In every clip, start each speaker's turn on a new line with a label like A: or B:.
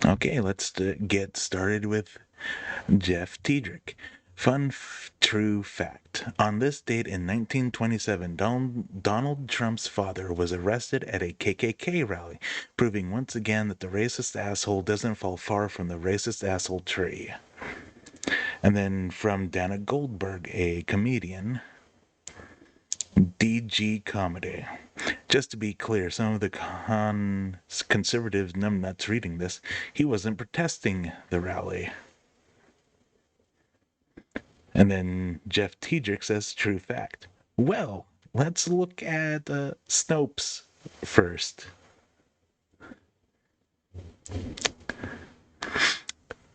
A: Okay, let's get started with Jeff Tiedrick. True fact. On this date in 1927, Donald Trump's father was arrested at a KKK rally, proving once again that the racist asshole doesn't fall far from the racist asshole tree. And then from Dana Goldberg, a comedian, DG Comedy. Just to be clear, some of the conservative numbnuts reading this, he wasn't protesting the rally. And then Jeff Tiedrick says, true fact. Well, let's look at Snopes first.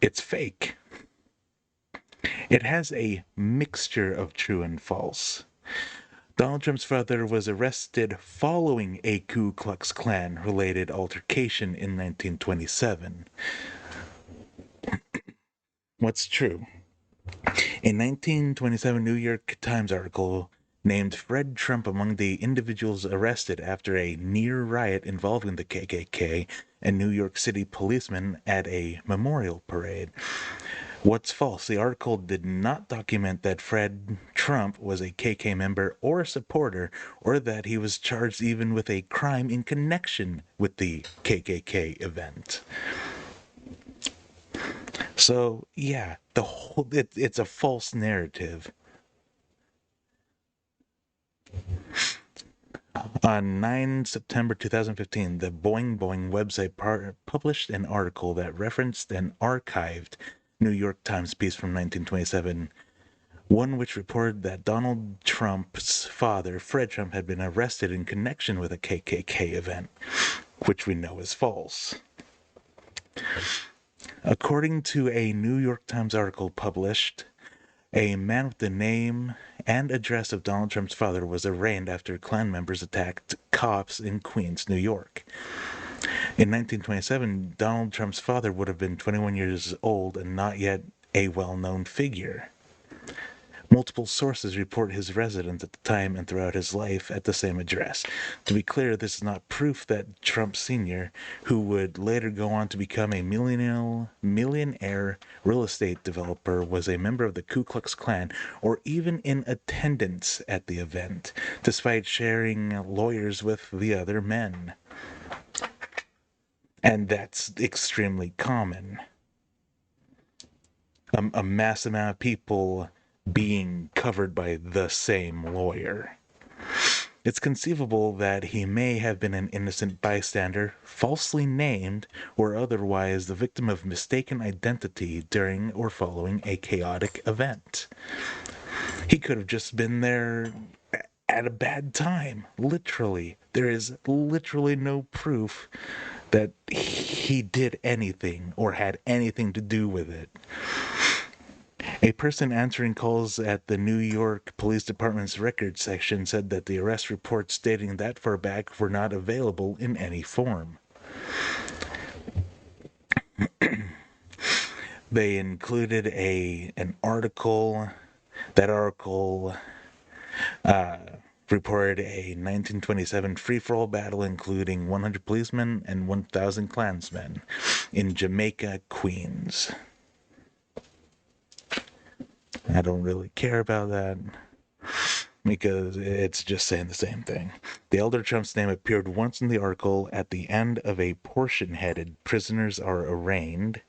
A: It's fake. It has a mixture of true and false. Donald Trump's father was arrested following a Ku Klux Klan related altercation in 1927. What's true? A 1927 New York Times article named Fred Trump among the individuals arrested after a near riot involving the KKK and New York City policemen at a memorial parade. What's false? The article did not document that Fred Trump was a KK member or supporter, or that he was charged even with a crime in connection with the KKK event. So yeah, it's a false narrative. On 9 September 2015, the Boing Boing website published an article that referenced an archived New York Times piece from 1927, one which reported that Donald Trump's father, Fred Trump, had been arrested in connection with a KKK event, which we know is false. According to a New York Times article published, a man with the name and address of Donald Trump's father was arraigned after Klan members attacked cops in Queens, New York. In 1927, Donald Trump's father would have been 21 years old and not yet a well-known figure. Multiple sources report his residence at the time and throughout his life at the same address. To be clear, this is not proof that Trump Sr., who would later go on to become a millionaire real estate developer, was a member of the Ku Klux Klan or even in attendance at the event, despite sharing lawyers with the other men. And that's extremely common. A mass amount of people being covered by the same lawyer. It's conceivable that he may have been an innocent bystander, falsely named, or otherwise the victim of mistaken identity during or following a chaotic event. He could have just been there at a bad time, literally. There is literally no proof that he did anything or had anything to do with it. A person answering calls at the New York Police Department's records section said that the arrest reports dating that far back were not available in any form. They included an article. That article reported a 1927 free-for-all battle including 100 policemen and 1,000 Klansmen in Jamaica, Queens. I don't really care about that because it's just saying the same thing. The elder Trump's name appeared once in the article at the end of a portion headed "Prisoners are arraigned."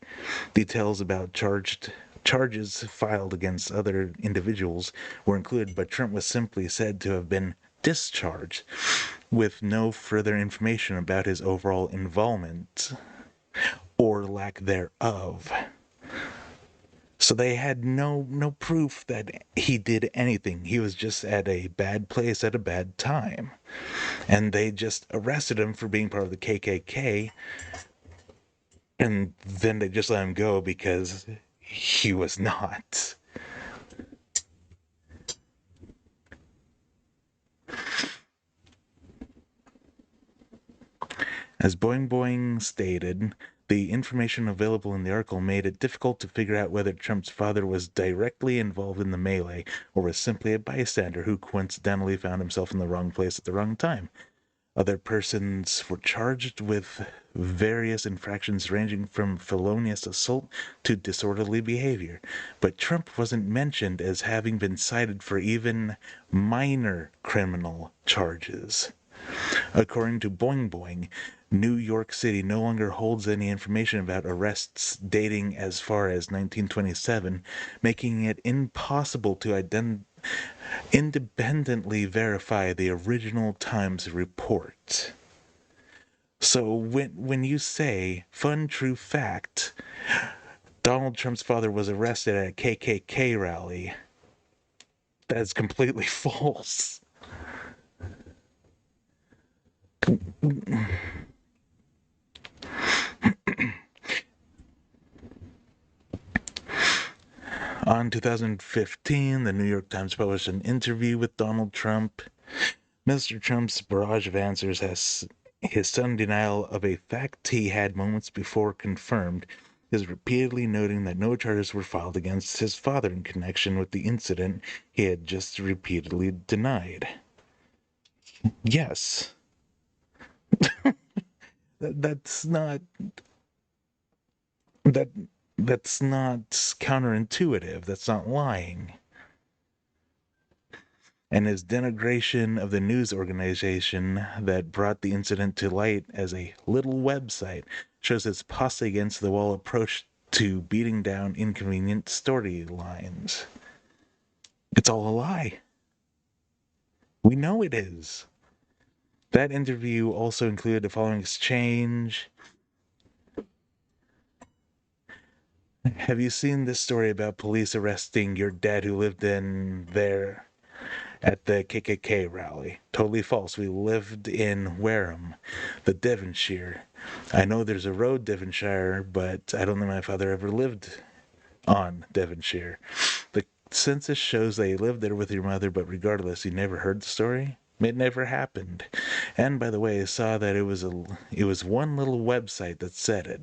A: Details about charges filed against other individuals were included, but Trump was simply said to have been discharged, with no further information about his overall involvement or lack thereof. So they had no proof that he did anything. He was just at a bad place at a bad time. And they just arrested him for being part of the KKK. And then they just let him go because he was not. As Boing Boing stated, the information available in the article made it difficult to figure out whether Trump's father was directly involved in the melee or was simply a bystander who coincidentally found himself in the wrong place at the wrong time. Other persons were charged with various infractions ranging from felonious assault to disorderly behavior, but Trump wasn't mentioned as having been cited for even minor criminal charges. According to Boing Boing, New York City no longer holds any information about arrests dating as far as 1927, making it impossible to independently verify the original Times report. So when you say fun true fact, Donald Trump's father was arrested at a KKK rally, that's completely false. On 2015, the New York Times published an interview with Donald Trump. Mr. Trump's barrage of answers has his sudden denial of a fact he had moments before confirmed, is repeatedly noting that no charges were filed against his father in connection with the incident he had just repeatedly denied. Yes, that's not that that's not counterintuitive. That's not lying. And his denigration of the news organization that brought the incident to light as a little website shows his posse against the wall approach to beating down inconvenient storylines. It's all a lie. We know it is. That interview also included the following exchange. Have you seen this story about police arresting your dad who lived in there at the KKK rally? Totally false. We lived in Wareham, the Devonshire. I know there's a road Devonshire, but I don't think my father ever lived on Devonshire. The census shows that you lived there with your mother, but regardless, you never heard the story? It never happened. And by the way, I saw that it was one little website that said it.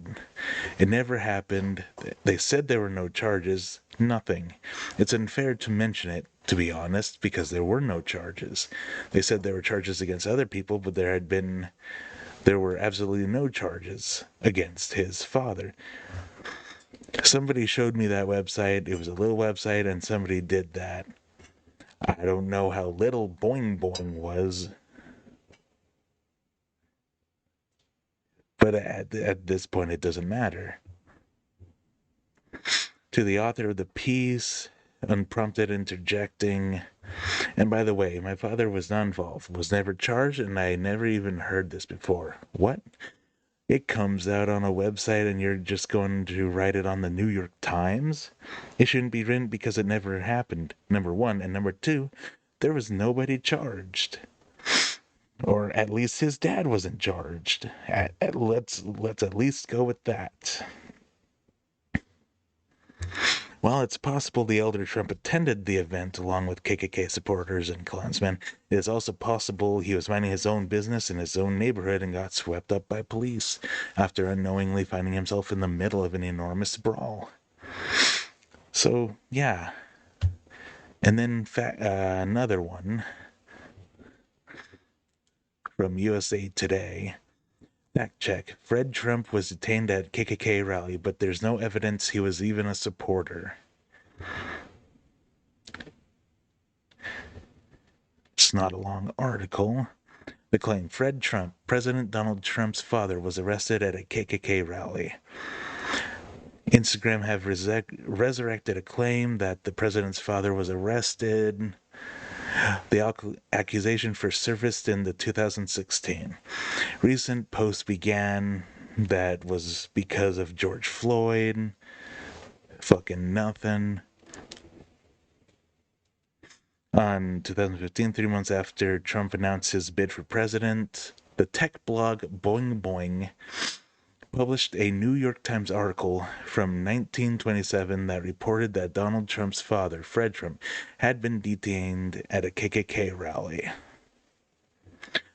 A: It never happened. They said there were no charges. Nothing. It's unfair to mention it, to be honest, because there were no charges. They said there were charges against other people, but there were absolutely no charges against his father. Somebody showed me that website. It was a little website, and somebody did that. I don't know how little Boing Boing was, but at this point, it doesn't matter. To the author of the piece, unprompted interjecting. And by the way, my father was not involved, was never charged, and I never even heard this before. What? It comes out on a website and you're just going to write it on the New York Times? It shouldn't be written because it never happened, number one. And number two, there was nobody charged. Or at least his dad wasn't charged. Let's at least go with that. While it's possible the elder Trump attended the event along with KKK supporters and Klansmen, it is also possible he was minding his own business in his own neighborhood and got swept up by police after unknowingly finding himself in the middle of an enormous brawl. So, yeah. And then another one from USA Today. Fact check. Fred Trump was detained at KKK rally, but there's no evidence he was even a supporter. It's not a long article. The claim Fred Trump, President Donald Trump's father, was arrested at a KKK rally. Instagram have resurrected a claim that the president's father was arrested. The accusation first surfaced in the 2016. Recent posts began that was because of George Floyd. Fucking nothing. On 2015, 3 months after Trump announced his bid for president, the tech blog Boing Boing published a New York Times article from 1927 that reported that Donald Trump's father, Fred Trump, had been detained at a KKK rally.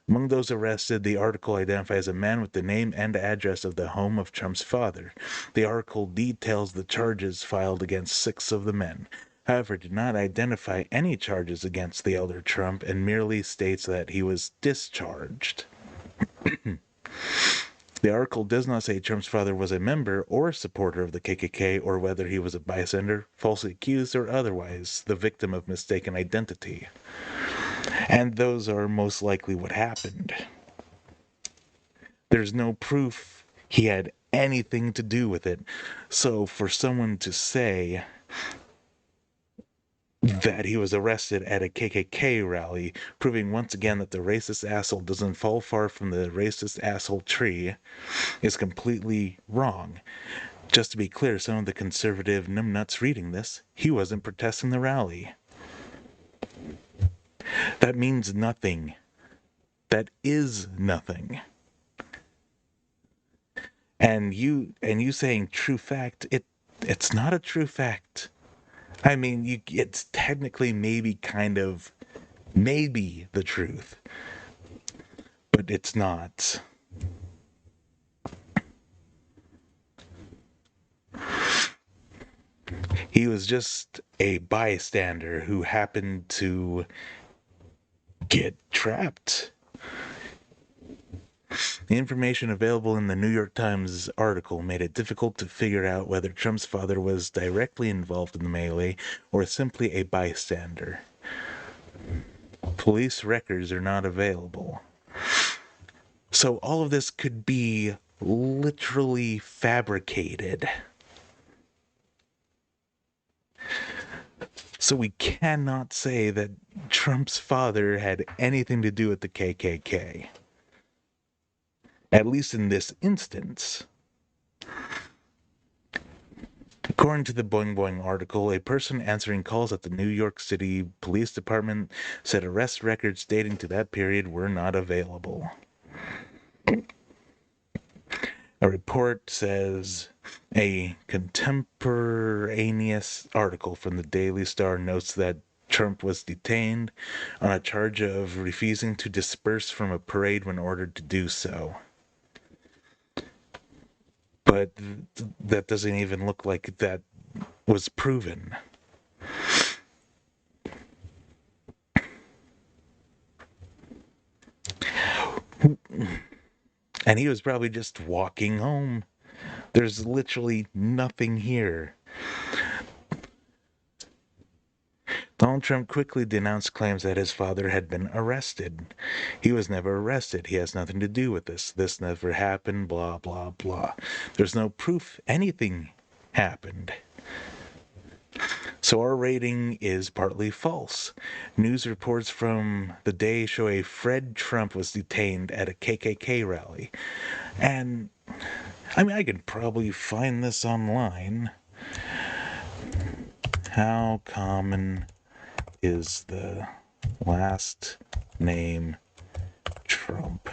A: Among those arrested, the article identifies a man with the name and address of the home of Trump's father. The article details the charges filed against 6 of the men, however did not identify any charges against the elder Trump and merely states that he was discharged. The article does not say Trump's father was a member or supporter of the KKK or whether he was a bystander, falsely accused, or otherwise the victim of mistaken identity. And those are most likely what happened. There's no proof he had anything to do with it. So for someone to say that he was arrested at a KKK rally, proving once again that the racist asshole doesn't fall far from the racist asshole tree, is completely wrong. Just to be clear, some of the conservative numbnuts reading this, he wasn't protesting the rally. That means nothing. That is nothing. And you saying true fact, it's not a true fact. I mean, it's technically maybe kind of maybe the truth, but it's not. He was just a bystander who happened to get trapped. The information available in the New York Times article made it difficult to figure out whether Trump's father was directly involved in the melee or simply a bystander. Police records are not available. So all of this could be literally fabricated. So we cannot say that Trump's father had anything to do with the KKK. At least in this instance. According to the Boing Boing article, a person answering calls at the New York City Police Department said arrest records dating to that period were not available. A report says a contemporaneous article from the Daily Star notes that Trump was detained on a charge of refusing to disperse from a parade when ordered to do so. But that doesn't even look like that was proven. And he was probably just walking home. There's literally nothing here. Donald Trump quickly denounced claims that his father had been arrested. He was never arrested. He has nothing to do with this. This never happened, blah, blah, blah. There's no proof anything happened. So our rating is partly false. News reports from the day show a Fred Trump was detained at a KKK rally. And, I mean, I could probably find this online. How common is the last name Trump?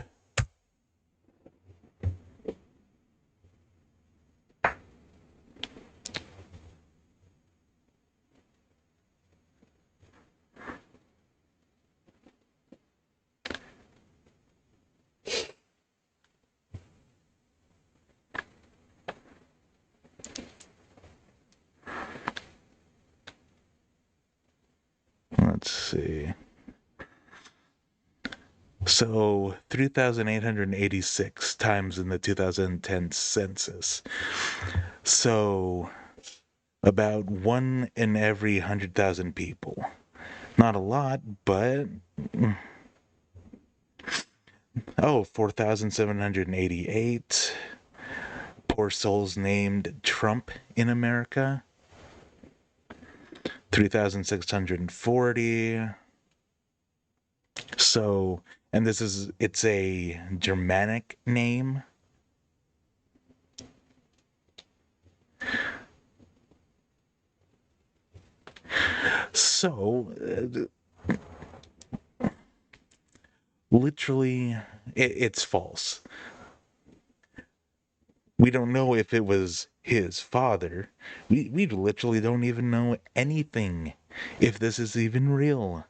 A: Let's see. So 3,886 times in the 2010 census. So about 1 in every 100,000 people. Not a lot, but 4,788 poor souls named Trump in America. 3,640. So, and it's a Germanic name. So, literally, it's false. We don't know if it was his father. We literally don't even know anything if this is even real.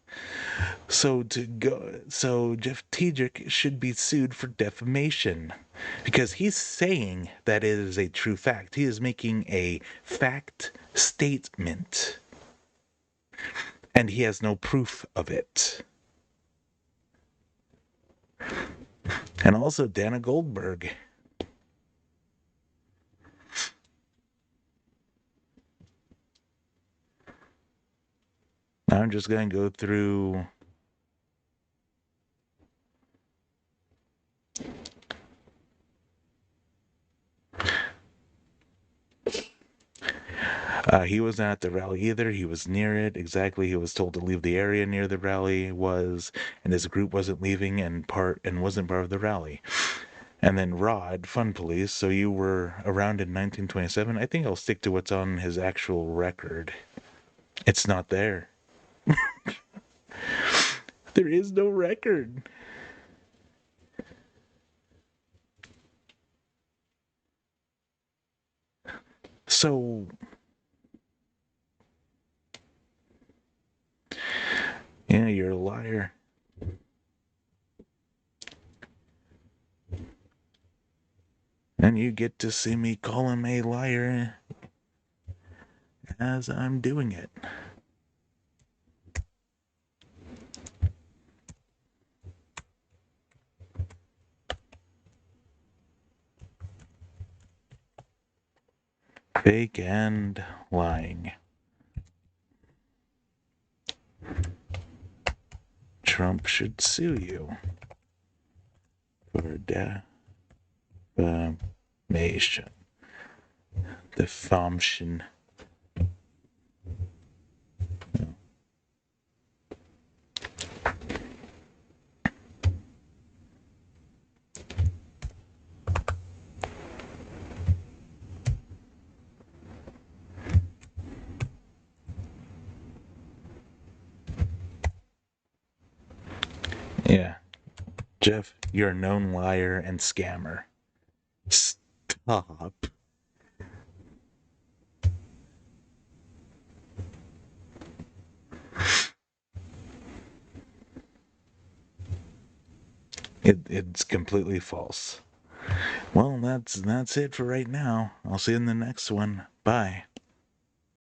A: So Jeff Tiedrich should be sued for defamation because he's saying that it is a true fact. He is making a fact statement and he has no proof of it. And also Dana Goldberg. I'm just going to go through. He wasn't at the rally either. He was near it. Exactly. He was told to leave the area near the rally was, and his group wasn't leaving and wasn't part of the rally. And then Rod, Fun Police. So you were around in 1927. I think I'll stick to what's on his actual record. It's not there. There is no record. So, yeah, you're a liar. And you get to see me call him a liar as I'm doing it. Fake and lying. Trump should sue you for defamation. Defamation. Yeah. Jeff, you're a known liar and scammer. Stop. It's completely false. Well, that's it for right now. I'll see you in the next one. Bye.